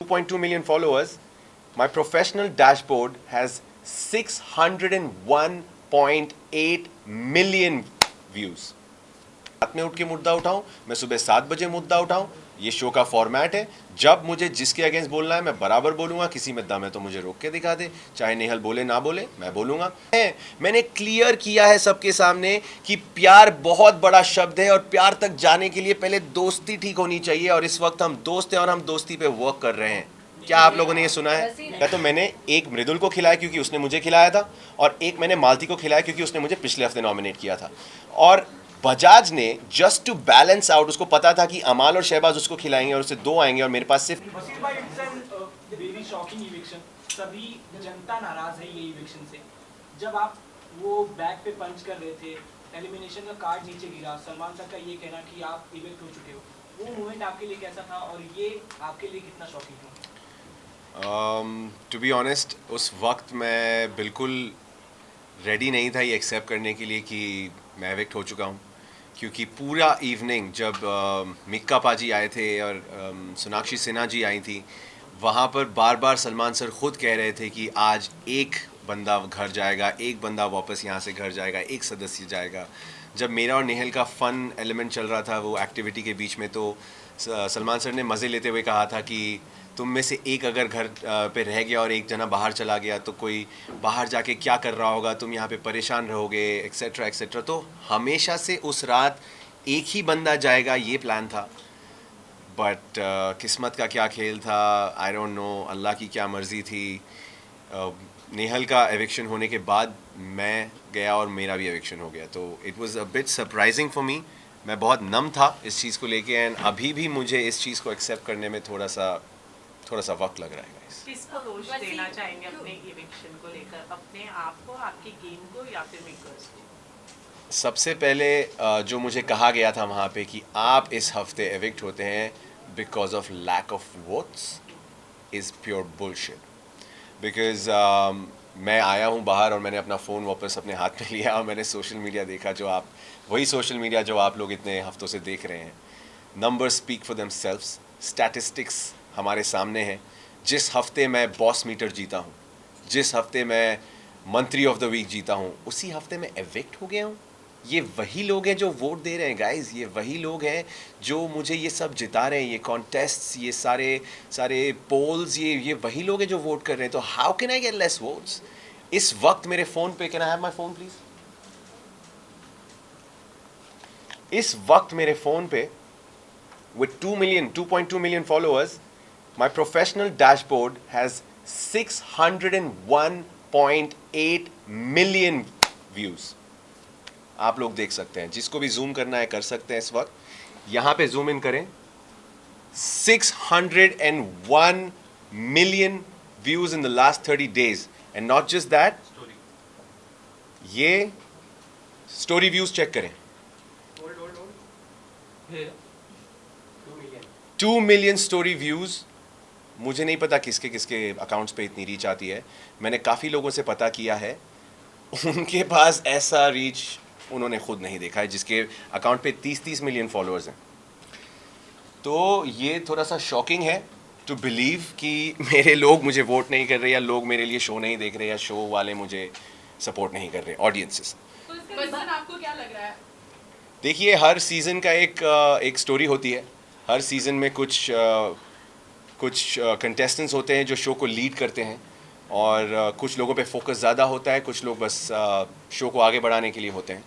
2.2 million followers. My professional dashboard has 601.8 million views. रात में उठ के मुद्दा उठाऊं, मैं सुबह 7 बजे मुद्दा उठाऊं, ये शो का फॉर्मेट है। जब मुझे जिसके अगेंस्ट बोलना है मैं बराबर बोलूंगा, किसी में दम है तो मुझे रोक के दिखा दे, चाहे नेहल बोले ना बोले मैं बोलूंगा। मैंने क्लियर किया है सबके सामने कि प्यार बहुत बड़ा शब्द है और प्यार तक जाने के लिए पहले दोस्ती ठीक होनी चाहिए, और इस वक्त हम दोस्त हैं और हम दोस्ती पे वर्क कर रहे हैं। क्या आप लोगों ने ये सुना है? या तो मैंने एक मृदुल को खिलाया क्योंकि उसने मुझे खिलाया था, और एक मैंने मालती को खिलाया क्योंकि उसने मुझे पिछले हफ्ते नॉमिनेट किया था। और बजाज ने जस्ट टू बैलेंस आउट, उसको पता था कि अमाल और शहबाज उसको खिलाएंगे और उससे 2 आएंगे और मेरे पास सिर्फ। वसील भाई, it's an very shocking eviction. सभी जनता नाराज है ये इविक्शन से। जब आप वो बैक पे पंच कर रहे थे, एलिमिनेशन का कार्ड नीचे गिरा, सलमान सर का ये कहना कि आप इविक्ट हो चुके हो, वो मोमेंट आपके लिए कैसा था और ये आपके लिए कितना शॉकिंग था? टू बी ऑनेस्ट, उस वक्त मैं बिल्कुल रेडी नहीं था ये एक्सेप्ट करने के लिए कि मैं एविक्ट हो चुका हूँ, क्योंकि पूरा इवनिंग जब मिक्का पाजी आए थे और सोनाक्षी सिन्हा जी आई थी, वहाँ पर बार बार सलमान सर ख़ुद कह रहे थे कि आज एक बंदा घर जाएगा, एक बंदा वापस यहाँ से घर जाएगा, एक सदस्य जाएगा। जब मेरा और नेहल का फ़न एलिमेंट चल रहा था वो एक्टिविटी के बीच में, तो सलमान सर ने मज़े लेते हुए कहा था कि तुम में से एक अगर घर पे रह गया और एक जना बाहर चला गया तो कोई बाहर जाके क्या कर रहा होगा, तुम यहाँ पे परेशान रहोगे, एक्सेट्रा एक्सेट्रा। तो हमेशा से उस रात एक ही बंदा जाएगा ये प्लान था, बट किस्मत का क्या खेल था, आई डोंट नो, अल्लाह की क्या मर्ज़ी थी। नेहल का एविक्शन होने के बाद मैं गया और मेरा भी एविक्शन हो गया, तो it was a bit surprising for me. मैं बहुत नम था इस चीज़ को लेके, एंड अभी भी मुझे इस चीज़ को एक्सेप्ट करने में थोड़ा सा वक्त लग रहा है गाइस। किसको दोष देना चाहेंगे अपने इविक्शन को लेकर, अपने आप को, आपकी गेम को, या फिर मेकर्स को? सबसे पहले जो मुझे कहा गया था वहाँ पे कि आप इस हफ्ते एविक्ट होते हैं because of lack of votes, is pure bullshit. Because मैं आया हूँ बाहर और मैंने अपना फ़ोन वापस अपने हाथ में लिया और मैंने सोशल मीडिया देखा, जो आप वही सोशल मीडिया जो आप लोग इतने हफ्तों से देख रहे हैं। Number speak for them selves, statistics हमारे सामने हैं। जिस हफ्ते मैं बॉस मीटर जीता हूँ, जिस हफ्ते मैं मंत्री ऑफ द वीक जीता हूँ, उसी हफ्ते मैं एविक्ट हो गया हूँ। ये वही लोग हैं जो वोट दे रहे हैं गाइस, ये वही लोग हैं जो मुझे ये सब जिता रहे हैं, ये कॉन्टेस्ट्स, ये सारे पोल्स, ये वही लोग हैं जो वोट कर रहे हैं। तो how can I get less votes? इस वक्त मेरे फ़ोन पे, can I have my phone please? इस वक्त मेरे फ़ोन पे with 2.2 million followers, my professional dashboard has 601.8 million views. आप लोग देख सकते हैं, जिसको भी जूम करना है कर सकते हैं। इस वक्त यहाँ पे जूम इन करें, 601 million views in the last 30 days, and not just that, ये स्टोरी व्यूज चेक करें, 2 million स्टोरी व्यूज़। मुझे नहीं पता किसके किसके अकाउंट्स पे इतनी रीच आती है। मैंने काफ़ी लोगों से पता किया है, उनके पास ऐसा रीच उन्होंने खुद नहीं देखा है, जिसके अकाउंट पे 30-30 मिलियन फॉलोअर्स हैं। तो ये थोड़ा सा शॉकिंग है टू बिलीव कि मेरे लोग मुझे वोट नहीं कर रहे, या लोग मेरे लिए शो नहीं देख रहे, या शो वाले मुझे सपोर्ट नहीं कर रहे, ऑडियंसेस। तो इसका रीजन आपको क्या लग रहा है? देखिए, हर सीज़न का एक स्टोरी होती है। हर सीज़न में कुछ कंटेस्टेंट्स होते हैं जो शो को लीड करते हैं, और कुछ लोगों पे फोकस ज़्यादा होता है, कुछ लोग बस शो को आगे बढ़ाने के लिए होते हैं।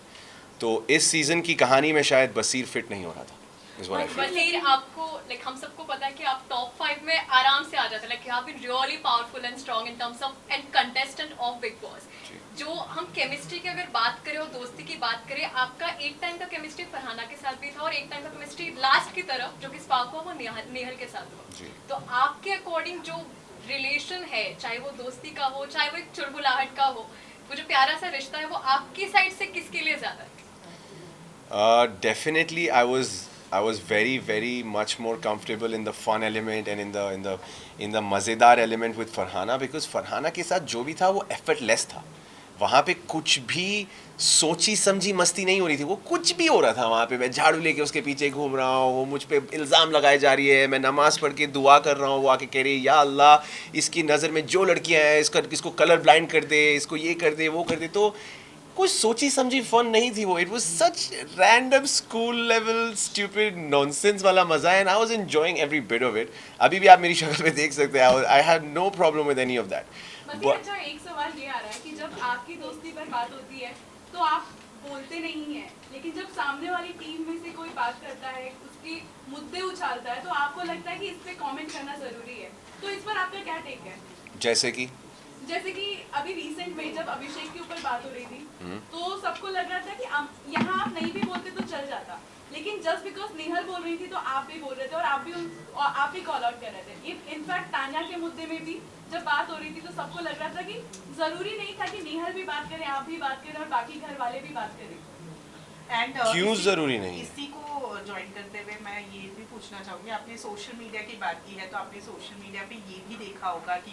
तो इस सीज़न की कहानी में शायद बसीर फिट नहीं हो रहा था। बसीर, आपको लाइक हम सबको पता है कि आप टॉप 5 में आराम से आ जाते हैं, like you have been really powerful and strong in terms of and contestant of Bigg Boss. जो हम केमिस्ट्री की अगर बात करें और दोस्ती की बात करें, आपका एक टाइम का केमिस्ट्री फरहाना के साथ भी था और एक टाइम का केमिस्ट्री लास्ट की तरफ जो कि स्पार्क हुआ वो नेहल के साथ हुआ। तो आपके अकॉर्डिंग जो रिलेशन है, चाहे वो दोस्ती का हो, चाहे वो एक चुलबुलाहट का हो, वो जो प्यारा सा रिश्ता है, वो आपकी साइड से किसके लिए ज्यादा है? Definitely, I was very much more comfortable in the fun element and in the मज़ेदार element with Farhana, because Farhana के साथ जो भी था वो effortless था। वहाँ पे कुछ भी सोची समझी मस्ती नहीं हो रही थी, वो कुछ भी हो रहा था वहाँ पे। मैं झाड़ू लेके उसके पीछे घूम रहा हूँ, वो मुझ पे इल्ज़ाम लगाए जा रही है, मैं नमाज़ पढ़ के दुआ कर रहा हूँ, वो आके कह रही है या अल्लाह इसकी नज़र में जो लड़कियाँ हैं इसको कलर ब्लाइंड कर दे, इसको ये कर दे वो कर दे। तो कुछ सोची समझी फन नहीं थी वो। It was such random school level stupid nonsense वाला मजा है, and I was enjoying every bit of it. अभी भी आप मेरी शक्ल पे देख सकते हैं, I have no problem with any of that. अच्छा, एक सवाल ये आ रहा है कि जब आपकी दोस्ती पर बात होती है तो आप बोलते नहीं हैं, लेकिन जब सामने वाली टीम में से कोई बात करता है, उसके मुद्दे उछालता है, तो आपको लगता है कि इस पे कमेंट करना जरूरी है। तो इस पर आपका क्या टेक है? जैसे कि अभी रिसेंट में जब अभिषेक के ऊपर बात हो रही थी तो सबको लग रहा था कि यहाँ आप नहीं भी बोलते तो चल जाता, लेकिन जस्ट बिकॉज नेहल बोल रही थी तो आप भी बोल रहे थे और आप भी कॉल आउट कर रहे थे। इनफैक्ट तान्या के मुद्दे में भी जब बात हो रही थी तो सबको लग रहा था कि जरूरी नहीं था कि नेहल भी बात करे, आप भी बात करें और बाकी घर वाले भी बात करें। एंड क्यों जरूरी नहीं? इसी को ज्वाइन करते हुए मैं ये भी पूछना चाहूँगी, आपने सोशल मीडिया की बात की है तो आपने सोशल मीडिया पे ये भी देखा होगा कि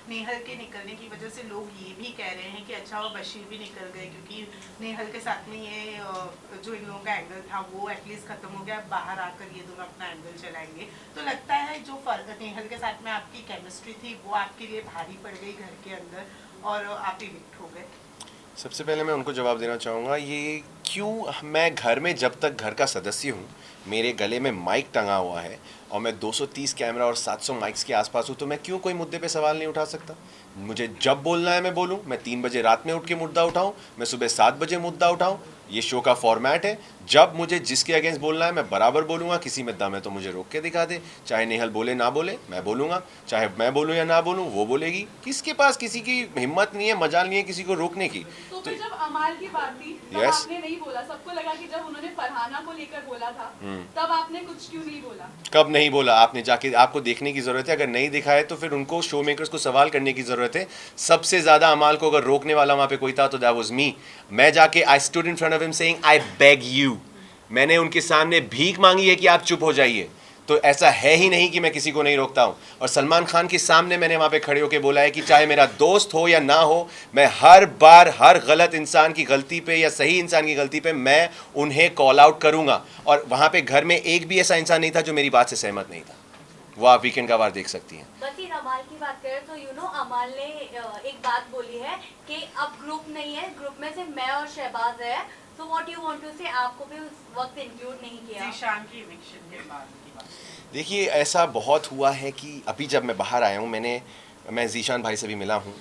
नेहल के निकलने की वजह से लोग ये भी कह रहे हैं कि अच्छा वो बशीर भी निकल गए, क्योंकि नेहल के साथ में ये जो इन लोगों का एंगल था वो एटलीस्ट खत्म हो गया, बाहर आकर ये दोनों अपना एंगल चलाएंगे। तो लगता है जो नेहल के साथ में आपकी केमिस्ट्री थी वो आपके लिए भारी पड़ गई घर के अंदर और आप इविक्ट हो गए। सबसे पहले मैं उनको जवाब देना चाहूँगा, ये क्यों मैं घर में जब तक घर का सदस्य हूँ, मेरे गले में माइक टंगा हुआ है और मैं 230 कैमरा और 700 माइक्स के आसपास हूँ, तो मैं क्यों कोई मुद्दे पे सवाल नहीं उठा सकता? मुझे जब बोलना है मैं बोलूँ, मैं 3 बजे रात में उठ के मुद्दा उठाऊँ, मैं सुबह 7 बजे मुद्दा उठाऊँ। ये शो का फॉर्मेट है, जब मुझे जिसके अगेंस्ट बोलना है मैं बराबर बोलूँगा। किसी में दम है तो मुझे रोक के दिखा दे, चाहे नेहल बोले ना बोले मैं बोलूँगा, चाहे मैं बोलूँ या ना बोलूँ वो बोलेगी। किसके पास किसी की हिम्मत नहीं है, मजाल नहीं है किसी को रोकने की। तो फिर जब अमाल की बात थी तब Yes. आपने नहीं बोला, सबको लगा कि जब उन्होंने फरहाना को लेकर बोला था तब आपने कुछ क्यों नहीं बोला? कब नहीं बोला? आपने जाके, आपको देखने की ज़रूरत है, अगर नहीं दिखा है तो फिर उनको शो मेकर्स को सवाल करने की ज़रूरत है। सबसे ज़्यादा अमाल को अगर रोकने वाला वहाँ पे कोई था तो दैट वाज मी। मैं जाके I stood in front of him saying I beg you, मैंने उनके सामने भीख मांगी है कि आप चुप हो जाइए। तो ऐसा है ही नहीं कि मैं किसी को नहीं रोकता हूँ। और सलमान खान के सामने मैंने वहाँ पे खड़े होकर बोला है कि चाहे मेरा दोस्त हो या ना हो, मैं हर बार हर गलत इंसान की गलती पे या सही इंसान की गलती पे मैं उन्हें कॉल आउट करूँगा। और वहाँ पे घर में एक भी ऐसा इंसान नहीं था जो मेरी बात से सहमत नहीं था। वो आप वीकेंड का वार देख सकती हैं। बसीर, अमाल की बात करें तो अमाल ने एक बात बोली है कि अब ग्रुप नहीं है, ग्रुप में सिर्फ मैं और शहबाज है। तो व्हाट यू वांट टू से, आपको भी उस वक्त इंक्लूड नहीं किया? जीशान की इविक्शन के बाद की बात। देखिए, ऐसा बहुत हुआ है कि अभी जब मैं बाहर आया हूँ, मैं जीशान भाई से भी मिला हूँ,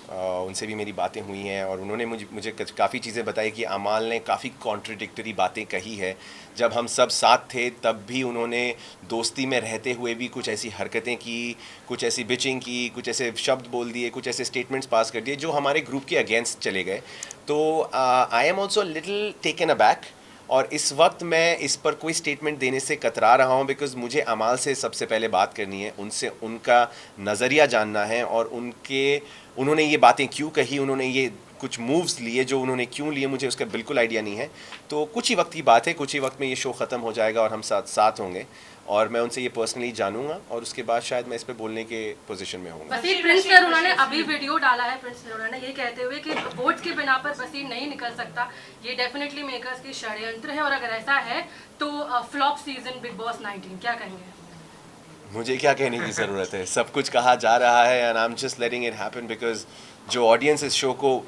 उनसे भी मेरी बातें हुई हैं और उन्होंने मुझे काफ़ी चीज़ें बताई कि अमाल ने काफ़ी कॉन्ट्रडिक्टरी बातें कही है। जब हम सब साथ थे तब भी उन्होंने दोस्ती में रहते हुए भी कुछ ऐसी हरकतें की, कुछ ऐसी बिचिंग की, कुछ ऐसे शब्द बोल दिए, कुछ ऐसे स्टेटमेंट्स पास कर दिए जो हमारे ग्रुप के अगेंस्ट चले गए। तो I am also little taken aback और इस वक्त मैं इस पर कोई स्टेटमेंट देने से कतरा रहा हूँ, बिकॉज़ मुझे अमाल से सबसे पहले बात करनी है, उनसे उनका नज़रिया जानना है और उन्होंने ये बातें क्यों कही, उन्होंने ये कुछ मूव्स लिए जो उन्होंने क्यों लिए, मुझे उसका बिल्कुल आइडिया नहीं है। तो कुछ ही वक्त की बात है, कुछ ही वक्त में ये शो ख़त्म हो जाएगा और हम साथ होंगे और मैं उनसे ये पर्सनली जानूंगा और उसके बाद शायद मैं इस पे बोलने के पोजीशन में होऊंगा। बसीर, प्रिंस नरूला ने अभी वीडियो डाला है, प्रिंस नरूला ने ये कहते हुए कि वोट के बिना पर बसीर नहीं निकल सकता, ये डेफिनेटली मेकर्स की षड्यंत्र है और अगर ऐसा है तो फ्लॉप सीजन बिग बॉस 19, क्या कहेंगे? मुझे क्या कहने की ज़रूरत है, सब कुछ कहा जा रहा है and I am just letting it happen because जो ऑडियंस इस शो को,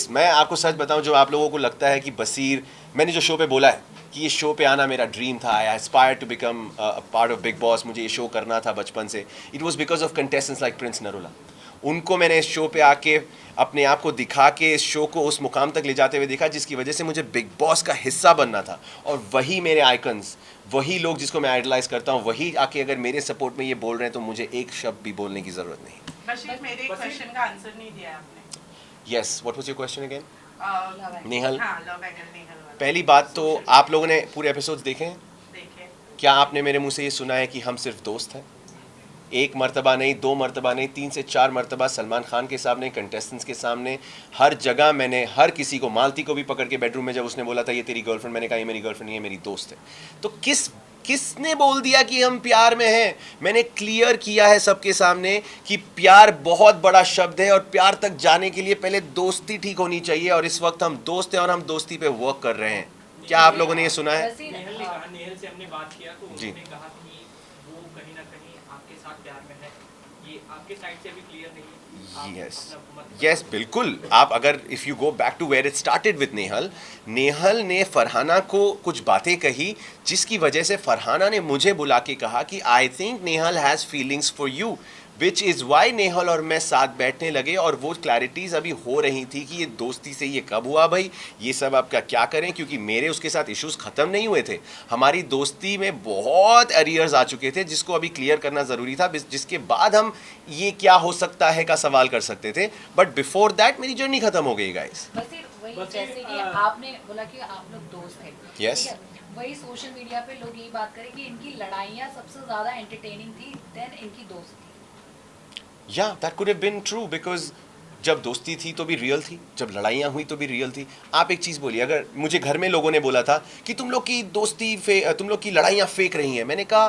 मैं आपको सच बताऊं, जो आप लोगों को लगता है कि बसीर, मैंने जो शो पे बोला है कि ये शो पे आना मेरा ड्रीम था, I aspire to become part of Bigg Boss, मुझे ये शो करना था बचपन से, it was because of contestants like Prince Narula. उनको मैंने इस शो पे आके अपने आप को दिखा के इस शो को उस मुकाम तक ले जाते हुए देखा जिसकी वजह से मुझे बिग बॉस का हिस्सा बनना था। और वही मेरे आइकन्स, वही लोग जिसको मैं आइडलाइज करता हूँ, वही आके अगर मेरे सपोर्ट में ये बोल रहे हैं तो मुझे एक शब्द भी बोलने की ज़रूरत नहीं। बशीर, मेरे क्वेश्चन का आंसर नहीं दिया आपने। Yes, what was your question again? Nehal, हाँ, लव एंगल नेहल वाला। पहली बात तो आप लोगों ने पूरे एपिसोड्स देखे हैं? देखे। क्या आपने मेरे मुंह से ये सुना है कि हम सिर्फ दोस्त हैं? एक मर्तबा नहीं, 2 मर्तबा नहीं, 3 से 4 मर्तबा सलमान खान के सामने, कंटेस्टेंट्स के सामने, हर जगह मैंने हर किसी को, मालती को भी पकड़ के बेडरूम में जब उसने बोला था ये तेरी गर्लफ्रेंड, मैंने कहा ये मेरी गर्लफ्रेंड नहीं है, मेरी दोस्त है। तो किस किसने बोल दिया कि हम प्यार में हैं? मैंने क्लियर किया है सबके सामने कि प्यार बहुत बड़ा शब्द है और प्यार तक जाने के लिए पहले दोस्ती ठीक होनी चाहिए, और इस वक्त हम दोस्त हैं और हम दोस्ती पे वर्क कर रहे हैं। क्या आप लोगों ने ये सुना है? नेहल ने कहा, नेहल से हमने बात किया तो जी। उन्होंने कहा कि वो कहीं ना कहीं आपके साथ प्यार में है। ये आपके साइड से अभी क्लियर नहीं है। आप यस अपना मत यस बिल्कुल। आप अगर if you go back to where it started with Nehal, Nehal ने फरहाना को कुछ बातें कही जिसकी वजह से फरहाना ने मुझे बुला के कहा कि I think Nehal has feelings for you, which is why Nehal और मैं साथ बैठने लगे और वो क्लैरिटीज़ अभी हो रही थी कि ये दोस्ती से ये कब हुआ भाई, ये सब आपका क्या करें, क्योंकि मेरे उसके साथ इश्यूज़ ख़त्म नहीं हुए थे। हमारी दोस्ती में बहुत एरियर्स आ चुके थे जिसको अभी क्लियर करना ज़रूरी था, जिसके बाद हम ये क्या हो सकता है का सवाल कर सकते थे, बट बिफोर दैट मेरी जर्नी ख़त्म हो गई गाइस। बसीर वही बसीर, जैसे कि आपने बोला कि आप लोग दोस्त हैं, Yes. ठीक है? वही सोशल मीडिया पे लोग यही बात करें कि इनकी लड़ाइयाँ सबसे ज़्यादा एंटरटेनिंग थी देन इनकी दोस्ती। या that could have been true, because जब दोस्ती थी तो भी रियल थी, जब लड़ाइयाँ हुई तो भी रियल थी। आप एक चीज़ बोलिए, अगर मुझे घर में लोगों ने बोला था कि तुम लोग की दोस्ती तुम लोग की लड़ाइयाँ फेक रही हैं, मैंने कहा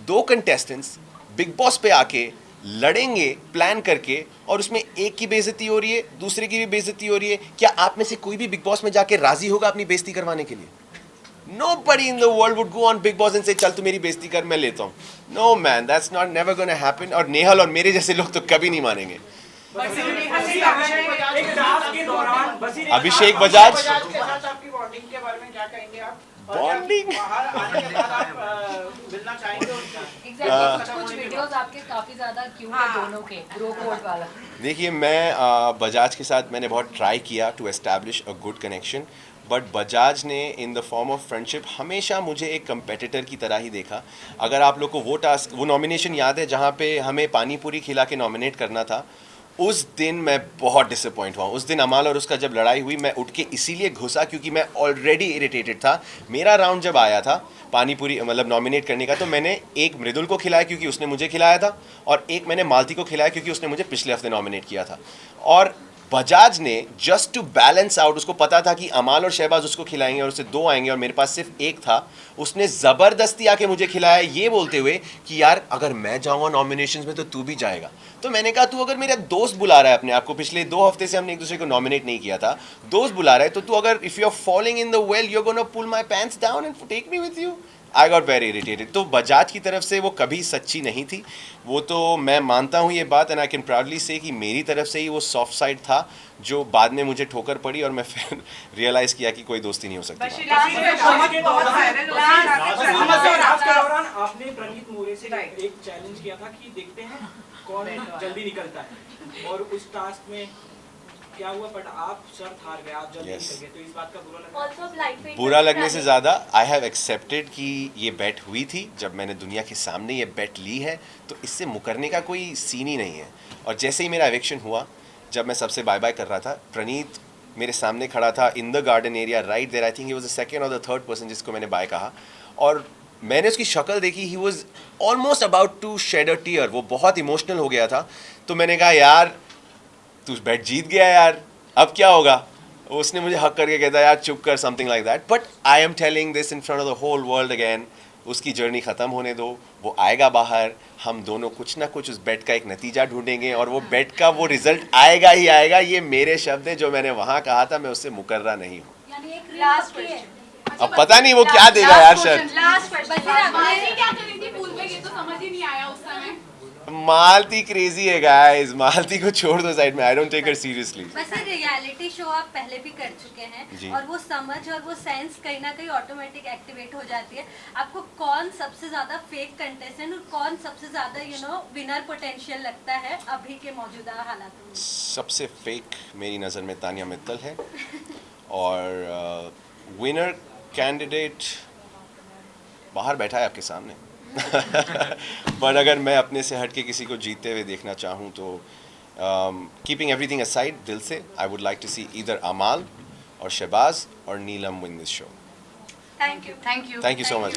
2 कंटेस्टेंट्स बिग बॉस पे आके लड़ेंगे प्लान करके और उसमें एक की बेइज्जती हो रही है, दूसरे की भी बेइज्जती हो रही है, क्या आप में से कोई भी बिग बॉस में जाके राजी होगा अपनी बेइज्जती करवाने के लिए? Nobody in the world would go on Big Boss and say चल तू मेरी बेइज्जती कर, मैं लेता हूँ। No man, that's not never gonna happen। और नेहल और मेरे जैसे लोग तो कभी नहीं मानेंगे। एक टास्क के दौरान अभिषेक बजाज के साथ आपकी बॉन्डिंग के बारे में क्या कहेंगे आप? बॉन्डिंग बाहर आने के बाद आप मिलना चाहेंगे उनका? एग्जैक्टली कुछ वीडियोस आपके काफी ज्यादा क्यूट है दोनों के, ब्रो कोड वाला। देखिए, मैं बजाज के साथ मैंने बहुत ट्राई किया to establish a good connection, but Bajaj ने in the form of friendship हमेशा मुझे एक कंपेटिटर की तरह ही देखा। अगर आप लोग को वो नॉमिनेशन याद है जहाँ पे हमें पानी पूरी खिला के नॉमिनेट करना था, उस दिन मैं बहुत डिसअपॉइंट हुआ। उस दिन अमाल और उसका जब लड़ाई हुई, मैं उठ के इसीलिए घुसा क्योंकि मैं ऑलरेडी इरिटेटेड था। मेरा राउंड जब आया था पानी पूरी मतलब नॉमिनेट करने का, तो मैंने एक मृदुल को खिलाया क्योंकि उसने मुझे खिलाया था, और एक मैंने मालती को खिलाया क्योंकि उसने मुझे पिछले हफ्ते नॉमिनेट किया था। और बजाज ने जस्ट टू बैलेंस आउट, उसको पता था कि अमाल और शहबाज उसको खिलाएंगे और उससे 2 आएंगे और मेरे पास सिर्फ एक था, उसने ज़बरदस्ती आके मुझे खिलाया ये बोलते हुए कि यार अगर मैं जाऊँगा नॉमिनेशंस में तो तू भी जाएगा। तो मैंने कहा तू अगर मेरा दोस्त बुला रहा है अपने आप को, पिछले 2 हफ्ते से हमने एक दूसरे को नॉमिनेट नहीं किया था, दोस्त बुला रहा है, तो तू अगर if you are following in the well you are gonna pull my pants down and take me with you. I got very irritated. तो बजाज की तरफ से वो कभी सच्ची नहीं थी, वो तो मैं मानता हूँ ये बात, एंड आई कैन प्राउडली से कि मेरी तरफ से ही वो सॉफ्ट साइड था जो बाद में मुझे ठोकर पड़ी और मैं फिर रियलाइज़ किया कि कोई दोस्ती नहीं हो सकती। टास्क के दौरान आपने प्रणीत मोरे से एक चैलेंज किया था कि देखते हैं कौन जल्दी निकलता है, और उस टास्क में क्या हुआ, बट आप शर्त हार गए, आप जल्दी निकल गए, तो इस बात का बुरा लगा? Also light weight बुरा लगने running. से ज़्यादा आई हैव एक्सेप्टेड कि ये बेट हुई थी। जब मैंने दुनिया के सामने ये बेट ली है तो इससे मुकरने का कोई सीन ही नहीं है। और जैसे ही मेरा एविक्शन हुआ, जब मैं सबसे बाय बाय कर रहा था, प्रणीत मेरे सामने खड़ा था in the garden area right there. I think he was the second और द थर्ड पर्सन जिसको मैंने बाय कहा, और मैंने उसकी शक्ल देखी, he was almost about to shed a tear, वो बहुत इमोशनल हो गया था। तो मैंने कहा यार तू बेट जीत गया यार, अब क्या होगा? उसने मुझे हक करके कहता यार चुप कर, something like that. But I am telling this in front of the whole world again, उसकी जर्नी ख़त्म होने दो, वो आएगा बाहर, हम दोनों कुछ ना कुछ उस बेट का एक नतीजा ढूंढेंगे और वो बेट का वो रिजल्ट आएगा ही आएगा। ये मेरे शब्द हैं जो मैंने वहाँ कहा था, मैं उससे मुकर्रा नहीं हूँ। यानी एक Last रील है। अब पता नहीं वो क्या देगा यार शर्त। Last question. मालती क्या करी थी पूल पे, ये तो समझ ही नहीं आया उस समय। मालती क्रेजी है गाइस, मालती को छोड़ दो साइड में, I don't take her seriously. बस ये रियलिटी शो आप पहले भी कर चुके जी। हैं और वो समझ और वो सेंस कहीं ना कहीं ऑटोमेटिक एक्टिवेट हो जाती है। आपको कौन सबसे ज्यादा फेक कंटेस्टेंट और कौन सबसे ज्यादा विनर पोटेंशियल लगता है अभी के मौजूदा हालात में? सबसे फेक मेरी नज़र में तानिया मित्तल है, और विनर कैंडिडेट बाहर बैठा है आपके सामने। पर अगर मैं अपने से हट के किसी को जीतते हुए देखना चाहूँ तो कीपिंग एवरीथिंग असाइड, दिल से I would like to see either Amaal और शहबाज और Neelam win this show. Thank you. Thank you so much.